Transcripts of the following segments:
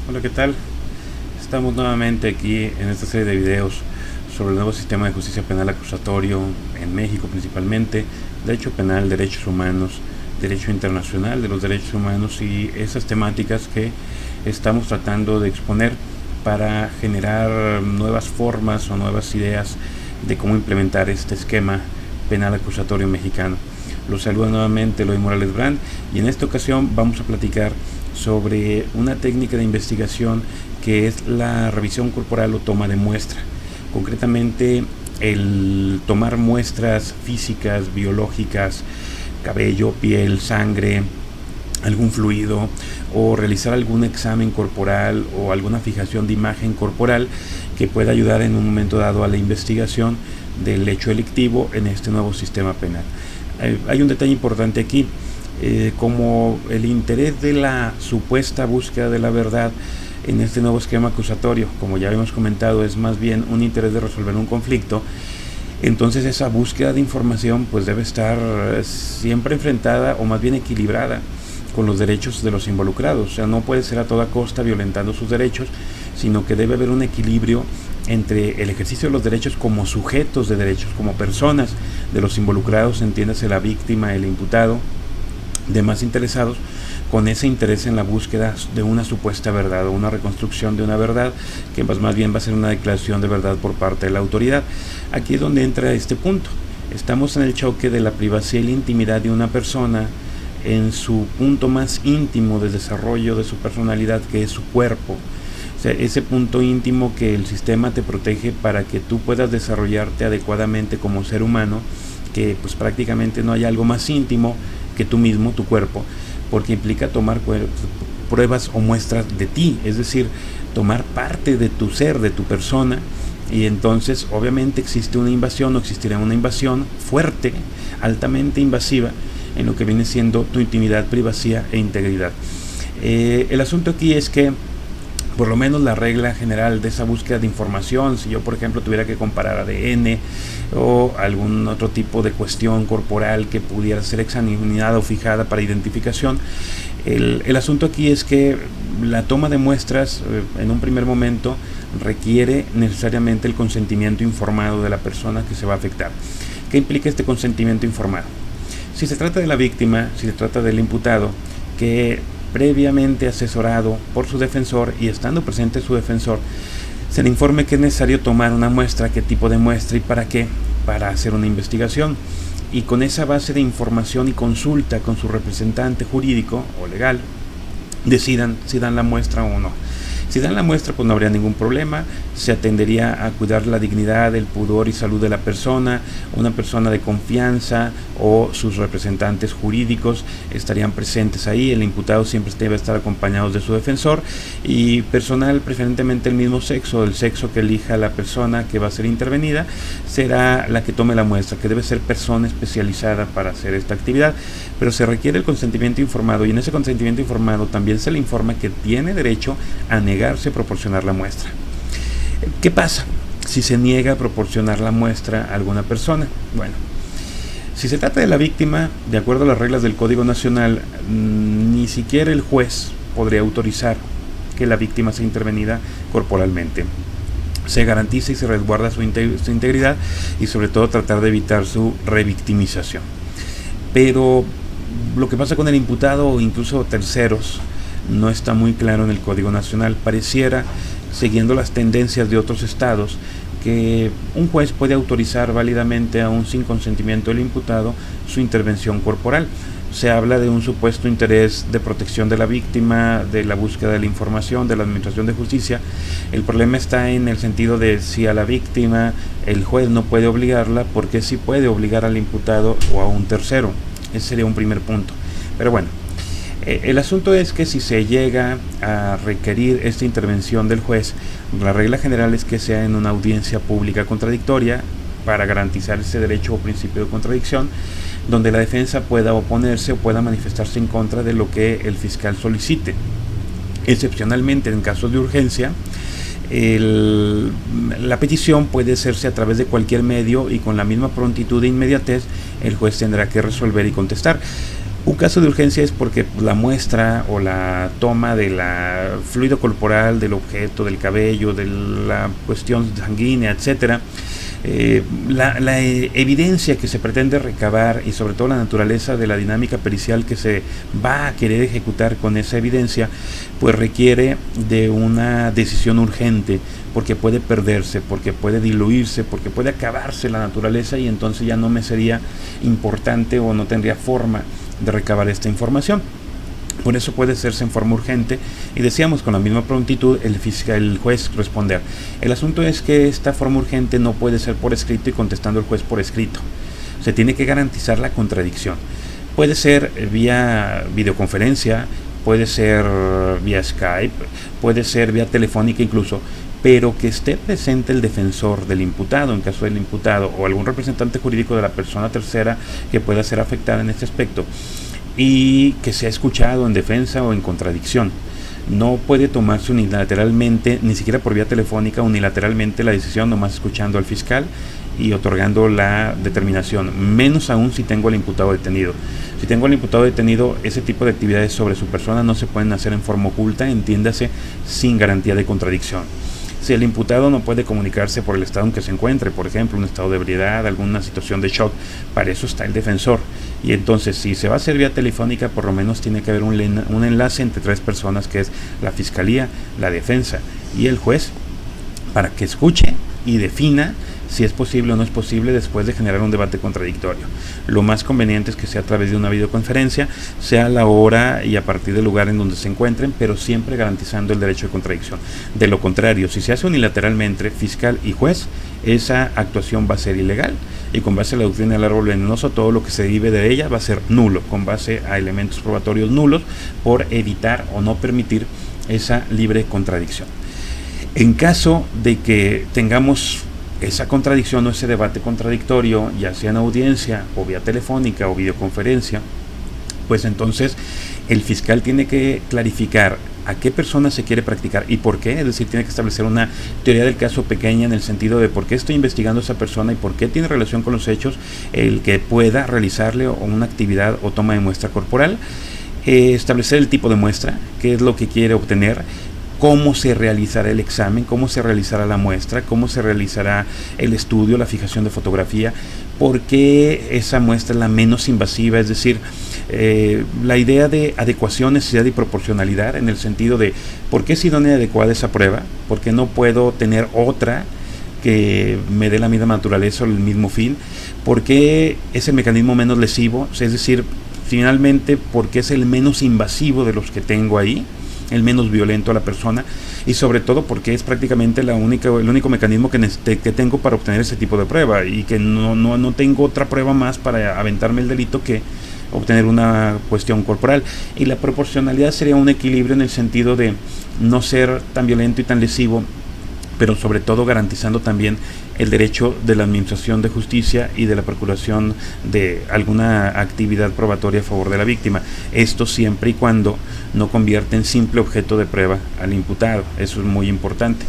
Hola, ¿qué tal? Estamos nuevamente aquí en esta serie de videos sobre el nuevo sistema de justicia penal acusatorio en México principalmente, derecho penal, derechos humanos, derecho internacional de los derechos humanos y esas temáticas que estamos tratando de exponer para generar nuevas formas o nuevas ideas de cómo implementar este esquema penal acusatorio mexicano. Los saluda nuevamente Eloy Morales Brand y en esta ocasión vamos a platicar sobre una técnica de investigación que es la revisión corporal o toma de muestra. Concretamente, el tomar muestras físicas, biológicas, cabello, piel, sangre, algún fluido, o realizar algún examen corporal o alguna fijación de imagen corporal que pueda ayudar en un momento dado a la investigación del hecho delictivo en este nuevo sistema penal. Hay un detalle importante aquí. Como el interés de la supuesta búsqueda de la verdad en este nuevo esquema acusatorio, como ya habíamos comentado, es más bien un interés de resolver un conflicto, entonces esa búsqueda de información pues debe estar siempre enfrentada o más bien equilibrada con los derechos de los involucrados. O sea, no puede ser a toda costa violentando sus derechos, sino que debe haber un equilibrio entre el ejercicio de los derechos como sujetos de derechos, como personas de los involucrados, entiéndase la víctima, el imputado, demás interesados, con ese interés en la búsqueda de una supuesta verdad o una reconstrucción de una verdad que más bien va a ser una declaración de verdad por parte de la autoridad. Aquí es donde entra este punto. Estamos en el choque de la privacidad y la intimidad de una persona en su punto más íntimo de desarrollo de su personalidad, que es su cuerpo. O sea, ese punto íntimo que el sistema te protege para que tú puedas desarrollarte adecuadamente como ser humano, que pues prácticamente no hay algo más íntimo que tú mismo, tu cuerpo, porque implica tomar pruebas o muestras de ti, es decir, tomar parte de tu ser, de tu persona, y entonces obviamente existe una invasión o existirá una invasión fuerte, altamente invasiva, en lo que viene siendo tu intimidad, privacidad e integridad. El asunto aquí es que por lo menos la regla general de esa búsqueda de información, si yo por ejemplo tuviera que comparar ADN o algún otro tipo de cuestión corporal que pudiera ser examinada o fijada para identificación, el asunto aquí es que la toma de muestras en un primer momento requiere necesariamente el consentimiento informado de la persona que se va a afectar. ¿Qué implica este consentimiento informado? Si se trata de la víctima, si se trata del imputado, que previamente asesorado por su defensor y estando presente su defensor, se le informe que es necesario tomar una muestra, qué tipo de muestra y para qué, para hacer una investigación. Y con esa base de información y consulta con su representante jurídico o legal, decidan si dan la muestra o no. Si dan la muestra, pues no habría ningún problema, se atendería a cuidar la dignidad, el pudor y salud de la persona, una persona de confianza o sus representantes jurídicos estarían presentes ahí, el imputado siempre debe estar acompañado de su defensor y personal preferentemente el mismo sexo, el sexo que elija la persona que va a ser intervenida, será la que tome la muestra, que debe ser persona especializada para hacer esta actividad, pero se requiere el consentimiento informado y en ese consentimiento informado también se le informa que tiene derecho a negarse a proporcionar la muestra. ¿Qué pasa si se niega a proporcionar la muestra a alguna persona? Bueno, si se trata de la víctima, de acuerdo a las reglas del Código Nacional, ni siquiera el juez podría autorizar que la víctima sea intervenida corporalmente. Se garantiza y se resguarda su integridad y sobre todo tratar de evitar su revictimización. Pero lo que pasa con el imputado o incluso terceros no está muy claro en el Código Nacional. Pareciera, siguiendo las tendencias de otros estados, que un juez puede autorizar válidamente, aún sin consentimiento del imputado, su intervención corporal. Se habla de un supuesto interés de protección de la víctima, de la búsqueda de la información, de la administración de justicia. El problema está en el sentido de si a la víctima el juez no puede obligarla, ¿por qué sí puede obligar al imputado o a un tercero? Ese sería un primer punto. Pero bueno, el asunto es que si se llega a requerir esta intervención del juez, la regla general es que sea en una audiencia pública contradictoria para garantizar ese derecho o principio de contradicción, donde la defensa pueda oponerse o pueda manifestarse en contra de lo que el fiscal solicite. Excepcionalmente, en casos de urgencia, la petición puede hacerse a través de cualquier medio y con la misma prontitud e inmediatez el juez tendrá que resolver y contestar. Un caso de urgencia es porque la muestra o la toma de la fluido corporal del objeto, del cabello, de la cuestión sanguínea, etcétera, la evidencia que se pretende recabar y sobre todo la naturaleza de la dinámica pericial que se va a querer ejecutar con esa evidencia, pues requiere de una decisión urgente, porque puede perderse, porque puede diluirse, porque puede acabarse la naturaleza y entonces ya no me sería importante o no tendría forma de recabar esta información. Por eso puede hacerse en forma urgente y decíamos con la misma prontitud el juez responder. El asunto es que esta forma urgente no puede ser por escrito y contestando el juez por escrito. Se tiene que garantizar la contradicción. Puede ser vía videoconferencia, puede ser vía Skype, puede ser vía telefónica incluso, pero que esté presente el defensor del imputado, en caso del imputado, o algún representante jurídico de la persona tercera que pueda ser afectada en este aspecto, y que sea escuchado en defensa o en contradicción. No puede tomarse unilateralmente, ni siquiera por vía telefónica, unilateralmente la decisión, nomás escuchando al fiscal y otorgando la determinación, menos aún si tengo al imputado detenido. Si tengo al imputado detenido, ese tipo de actividades sobre su persona no se pueden hacer en forma oculta, entiéndase, sin garantía de contradicción. Si el imputado no puede comunicarse por el estado en que se encuentre, por ejemplo, un estado de ebriedad, alguna situación de shock, para eso está el defensor. Y entonces, si se va a hacer vía telefónica, por lo menos tiene que haber un enlace entre tres personas, que es la fiscalía, la defensa y el juez, para que escuche y defina si es posible o no es posible después de generar un debate contradictorio. Lo más conveniente es que sea a través de una videoconferencia, sea a la hora y a partir del lugar en donde se encuentren, pero siempre garantizando el derecho de contradicción. De lo contrario, si se hace unilateralmente fiscal y juez, esa actuación va a ser ilegal y con base a la doctrina del árbol venenoso, todo lo que se derive de ella va a ser nulo, con base a elementos probatorios nulos, por evitar o no permitir esa libre contradicción. En caso de que tengamos esa contradicción o ese debate contradictorio, ya sea en audiencia o vía telefónica o videoconferencia, pues entonces el fiscal tiene que clarificar a qué persona se quiere practicar y por qué, es decir, tiene que establecer una teoría del caso pequeña en el sentido de por qué estoy investigando a esa persona y por qué tiene relación con los hechos el que pueda realizarle una actividad o toma de muestra corporal, establecer el tipo de muestra, qué es lo que quiere obtener, cómo se realizará el examen, cómo se realizará la muestra, cómo se realizará el estudio, la fijación de fotografía, por qué esa muestra es la menos invasiva, es decir, la idea de adecuación, necesidad y proporcionalidad, en el sentido de por qué es idónea y adecuada esa prueba, por qué no puedo tener otra que me dé la misma naturaleza o el mismo fin, por qué es el mecanismo menos lesivo, es decir, finalmente, por qué es el menos invasivo de los que tengo ahí, el menos violento a la persona, y sobre todo porque es prácticamente el único mecanismo que tengo para obtener ese tipo de prueba, y que no tengo otra prueba más para aventarme el delito que obtener una cuestión corporal. Y la proporcionalidad sería un equilibrio en el sentido de no ser tan violento y tan lesivo, pero sobre todo garantizando también el derecho de la administración de justicia y de la procuración de alguna actividad probatoria a favor de la víctima. Esto siempre y cuando no convierta en simple objeto de prueba al imputado. Eso es muy importante.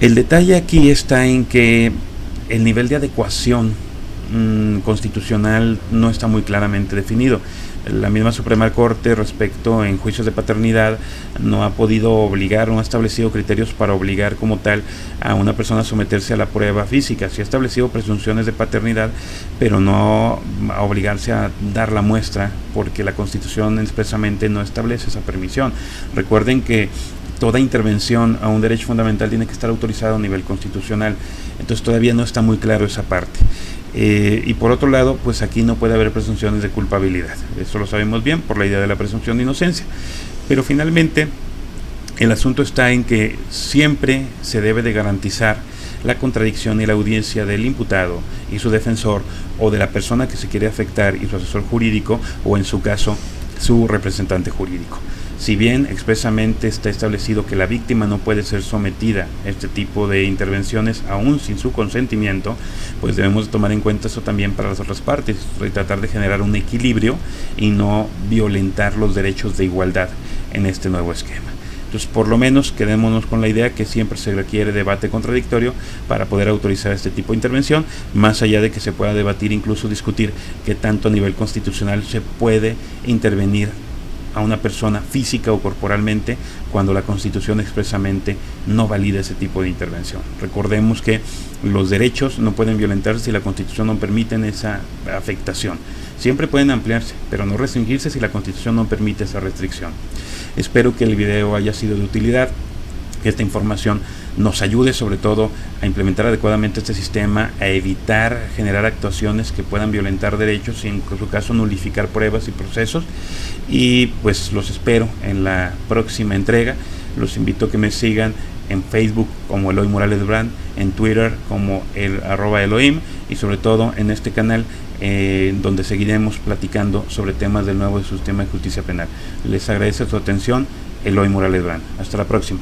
El detalle aquí está en que el nivel de adecuación constitucional no está muy claramente definido. La misma Suprema Corte, respecto en juicios de paternidad, no ha podido obligar, no ha establecido criterios para obligar como tal a una persona a someterse a la prueba física. Sí ha establecido presunciones de paternidad, pero no a obligarse a dar la muestra, porque la Constitución expresamente no establece esa permisión. Recuerden que toda intervención a un derecho fundamental tiene que estar autorizada a nivel constitucional, entonces todavía no está muy claro esa parte. Y por otro lado, pues aquí no puede haber presunciones de culpabilidad. Eso lo sabemos bien por la idea de la presunción de inocencia. Pero finalmente, el asunto está en que siempre se debe de garantizar la contradicción y la audiencia del imputado y su defensor, o de la persona que se quiere afectar y su asesor jurídico, o en su caso, su representante jurídico. Si bien expresamente está establecido que la víctima no puede ser sometida a este tipo de intervenciones aún sin su consentimiento, pues debemos tomar en cuenta eso también para las otras partes y tratar de generar un equilibrio y no violentar los derechos de igualdad en este nuevo esquema. Entonces, por lo menos quedémonos con la idea que siempre se requiere debate contradictorio para poder autorizar este tipo de intervención, más allá de que se pueda debatir, incluso discutir qué tanto a nivel constitucional se puede intervenir a una persona física o corporalmente cuando la Constitución expresamente no valida ese tipo de intervención. Recordemos que los derechos no pueden violentarse si la Constitución no permite esa afectación. Siempre pueden ampliarse, pero no restringirse si la Constitución no permite esa restricción. Espero que el video haya sido de utilidad, que esta información nos ayude sobre todo a implementar adecuadamente este sistema, a evitar generar actuaciones que puedan violentar derechos y en su caso nulificar pruebas y procesos. Y pues los espero en la próxima entrega. Los invito a que me sigan en Facebook como Eloy Morales Brand, en Twitter como @Elohim y sobre todo en este canal donde seguiremos platicando sobre temas del nuevo sistema de justicia penal. Les agradezco su atención. Eloy Morales Brand. Hasta la próxima.